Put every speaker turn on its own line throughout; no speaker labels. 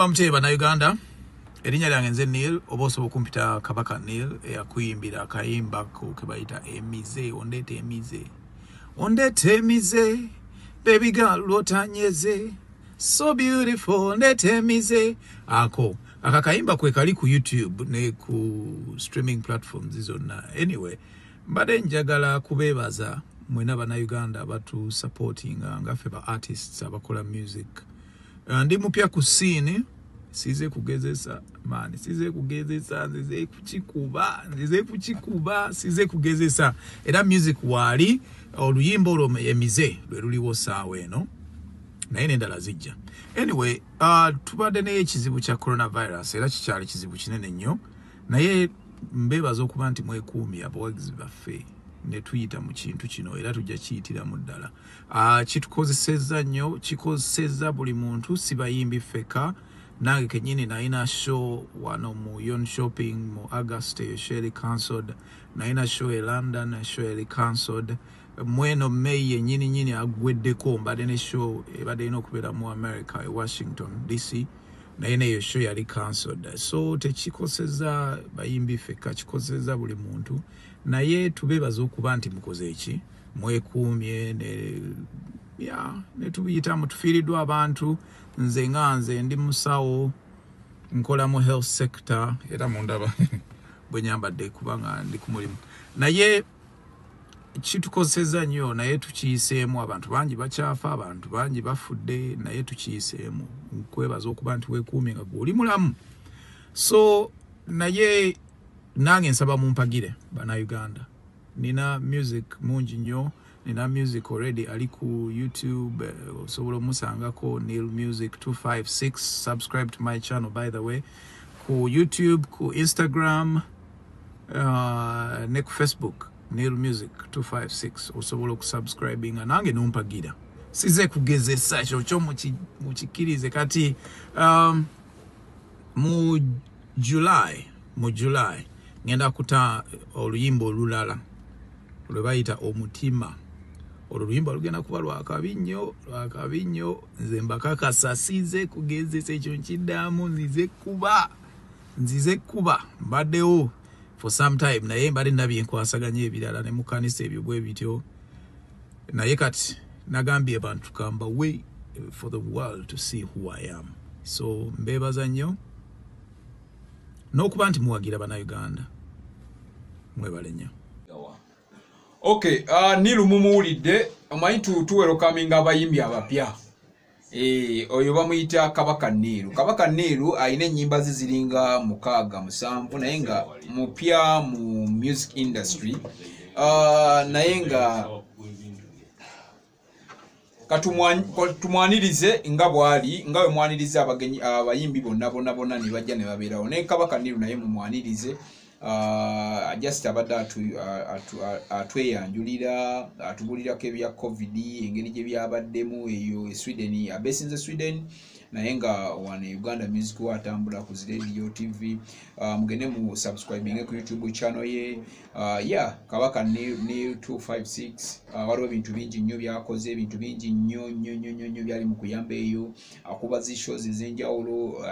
Muramba mcheba na Uganda. Erinya lyange nze Neil oboso okumpita Kabaka Neil yakuyimbira kayimba ku kebayita emize ondete emize. Ondete emize baby girl lotanyeze so beautiful ondete emize ako akakayimba kwe kali ku YouTube ne ku streaming platforms zonna. Anyway, mbade njagala kubebaza mwena bana Uganda batu supporting ngafe ba artists abakola music. Ndi mupya ku scene size kugezesa mani size kugezesa nzize kuchikuba size kugezesa era music wali oluyimbo lo emize lweruliwo sawa eno naye nendala zijja. Anyway, tubadde n'ekizibu kya coronavirus era kikyali kizibu kinene nnyo naye mbebaza okuba nti mwekuumye abawagizi baffe ne tuyita mu kintu kino era tujja kiyitira mu ddala. Kitukozesezza nnyo, kikozesezza buli muntu sibayimbi feka. Nange kenyini naina show wano mu Yon Shopping mu August show cancelled. Naina show e London show cancelled. Mweno May nyini agweddeko mbadde ne show ebadde ino okubeera mu America e Washington DC. Naina yo show yali cancelled. So tekikozesezza bayimbi feka, kikozesezza buli muntu. Naye tubebaza okuba nti mukoze eki mwekuumye ne tubiyita mutufiiriddwa abantu. Nze ndi musawo nkola mu health sector era mundaba bwenyambadde kubanga ndi ku mulimu naye kitukozesezza nnyo naye tukiyiseemu abantu bangi bakyafa abantu bangi bafudde naye tukiyiseemu nkwebaza okuba nti weekuumye nga guli mulamu. So naye nange nsaba mumpagire bana Uganda nina music mungi nnyo. Nina music already ali ku YouTube osobola musangako Neil Music 256. Subscribe to my channel by the way. Ku YouTube, ku Instagram, ne ku Facebook Neil Music 256 osobola kusubscribing nange numpagira. Size kugezesa ekyo mukikirize kati mu July ngenda kuta oluyimbo olulala lwebayita omutima. Oluyimba lugenda kuba lwakabinyo nze mbakakasa size kugezesa ekyo nkiddamu nzize kuba mbaddewo for some time naye mbadde nabye nkwasaganya ebirala ne mu kanisa ebyo bwe bityo naye kati nagambye abantu kamba way for the world to see who I am. So mbebaza nnyo n'okuba nti muwagira bana Uganda mwebale nnyo.
Okay, Nilu mumuwulidde amanyi welcoming abayimbi abapya. Oyo bamuyita Kabaka Nilu. Kabaka Nilu ayina ennyimba ziziringa 6-7 naye nga mupya mu music industry. Naye nga katumwanirize nga bwali nga we mwanirize abayimbi bonna ne bajja ne babeerawo. Naye Kabaka Nilu naye mumwanirize. Just abadde atweyanjulira atubulirako ebya COVID engeri gye byabaddemu eyo Sweden abesinze Sweden naye nga wano Uganda music watambula ku radio TV. Mugende mu subscribing ku YouTube channel ye. Kabaka Neil 256 waliwo ebintu bingi nnyo byakoze ebintu bingi nnyo byali mu kuyamba eyo akuba zi shows ez'enjawulo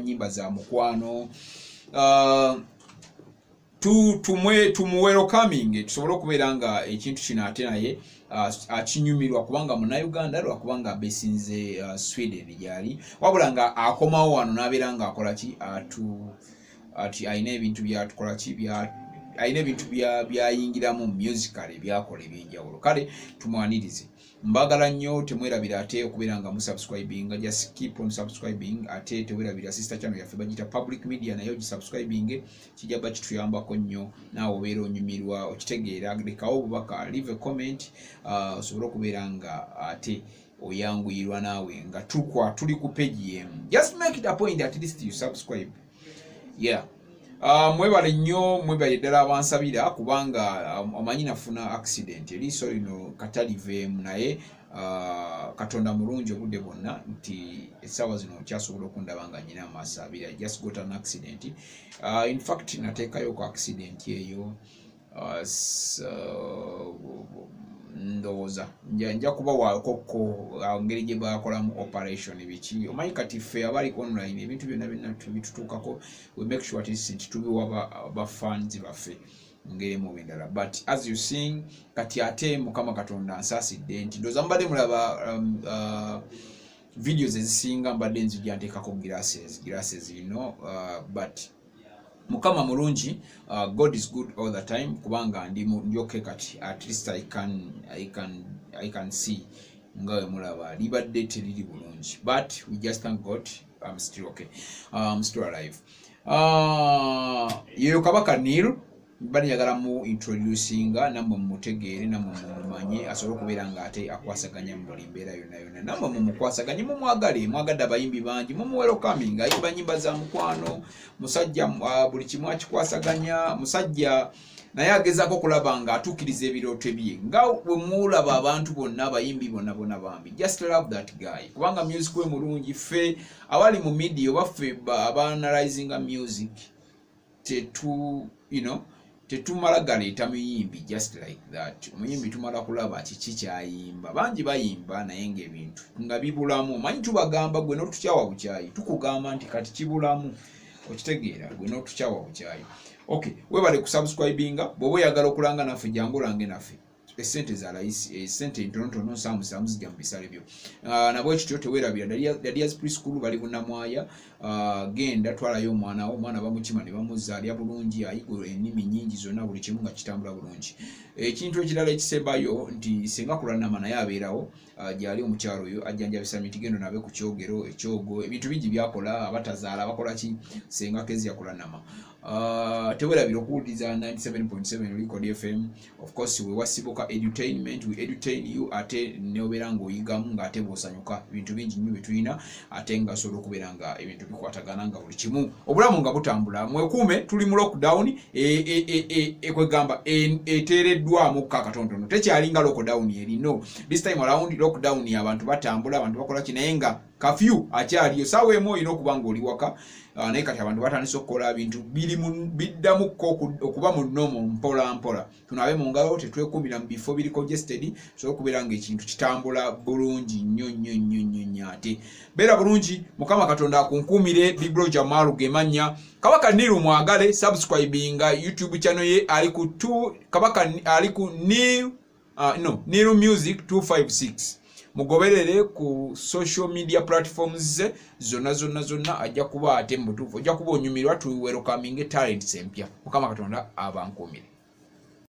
nyimba za mukwano. Welcoming tusobola okubeera nga ekintu kino ate naye akinyumirwa kubanga muna Uganda lwakubanga besinze Sweden gyali wabula nga akomawo wano n'abeera nga akola ki ati ayina ebintu byatukola ki ayina ebintu byayingiramu musical ebyakola ebyenjawulo. Kale tumwanirize. Mbagala nnyo temwerabira ate okubeera nga musubscribing. Just keep on subscribing ate tewerabira sister channel yaffe bagita public media nayo gisubscribing kijaba kituyambako nnyo naawe obeera onyumirwa okitegeera lekawo obubaka leave a comment osobola okubeera nga ate oyanguyirwa naawe nga tuli ku page yemu. Just make it a point at least you subscribe. Mwebale nnyo mwebale ddala abansabira kubanga amanyi nafuna accident eriiso lino kataliveemu naye Katonda mulungi obudde bwonna nti essaawa zino kyasobola okundaba nga nnyina amaaso abiri. I just got an accident. In fact nateekayo ku accident eyo ndowooza nja kuba wakokko ngeri gye bakolamu operation biki omanyi kati ffe abali online ebintu byonna bitutuukako we make sure nti tubiwa ba fans baffe ngeri mu bindala but as you seeing kati ate Mukama Katonda ansaasidde nti ndowooza mbadde mulaba videos ezisinga mbadde nzijja nteekako glasses but Mukama mulungi, God is good all the time kubanga ndi okay kati at least I can see ngawe mulaba libadde teriri bulungi but we just thank God I'm still okay, I'm still alive. Yeyo Kabaka Neil bali yagala mu introducinga namwe mutegeere namwe mumanye asobola kubeera nga ate akwasaganya mu limbeera yonna namwe mumukwasaganye mwagadde abayimbi bangi welcoming ayimba nyimba za mukwano musajja buli kimu akikwasaganya musajja naye agezaako kulaba nga atuukiriza ebirooto bye nga bwe mulaba abantu bonna abayimbi bonna bambi just love that guy kubanga music we mulungi ffe abali mu media baffe abanalizinga music tetumala galeeta muyimbi just like that omuyimbi tumala kulaba kiki kyayimba bangi bayimba naye ng'ebintu nga bibulamu manyi tubagamba gwe n'otukyawa bukyayi tukugamba nti kati kibulamu okitegeera gwe n'otukyawa bukyayi okay webale kusubscribinga bw'oba oyagala okulanga naffe jangu olange naffe esente za layisi esente ntonotono samu zijja mu bisale byo nabwo ekityo teweerabira Dalia's preschool bali bunnamwaya genda twalayo omwana bamukima ne bamuzza alya bulungi ayiga ennimi nnyingi zonna buli kimu nga kitambula bulungi ekintu ekirala ekisembayo nti singa kulannama naye abeerawo gyali omukyalo oyo ajjanjabisa mitigendo nabe ku kyogero ekyogo ebintu bingi byakola abatazaala bakola ki senga kezi yakulannama tewerabira okuwuliriza 97.7 Likodi FM of course we wasibuka edutainment we edutain you ate neobeera ng'oyigamu ng'ate bw'osanyuka ebintu bingi nnyo byetulina ate nga sobola okubeera nga ebintu bikwatagana nga buli kimu obulamu nga butambula mwekuume tuli mu lockdown kwegamba eteereddwamu kakatontono tekyalinga lockdown erino this time around lockdown abantu batambula abantu bakola kinaye nga kafyu akyaliyo saawa emu olina okuba ng'oli waka naye kati abantu batandise okukola ebintu biddamu okuba mu nnomo mpola tunaabe mu ngalo tetwekumira mu bifo biri congested so okubeera ng'ekintu kitambula bulungi nnyo ate beera bulungi Mukama Katonda akunkuumire Big Bro Jamalu gemanya Kabaka Neil mwagale subscribinga YouTube channel ye ali ku Kabaka ali ku Neil Music 256 mugoberere ku social media platforms zonna ajja kuba ate mutuufu ajja kuba onyumirwa tu welcoming talents empya Mukama Katonda abankuumire.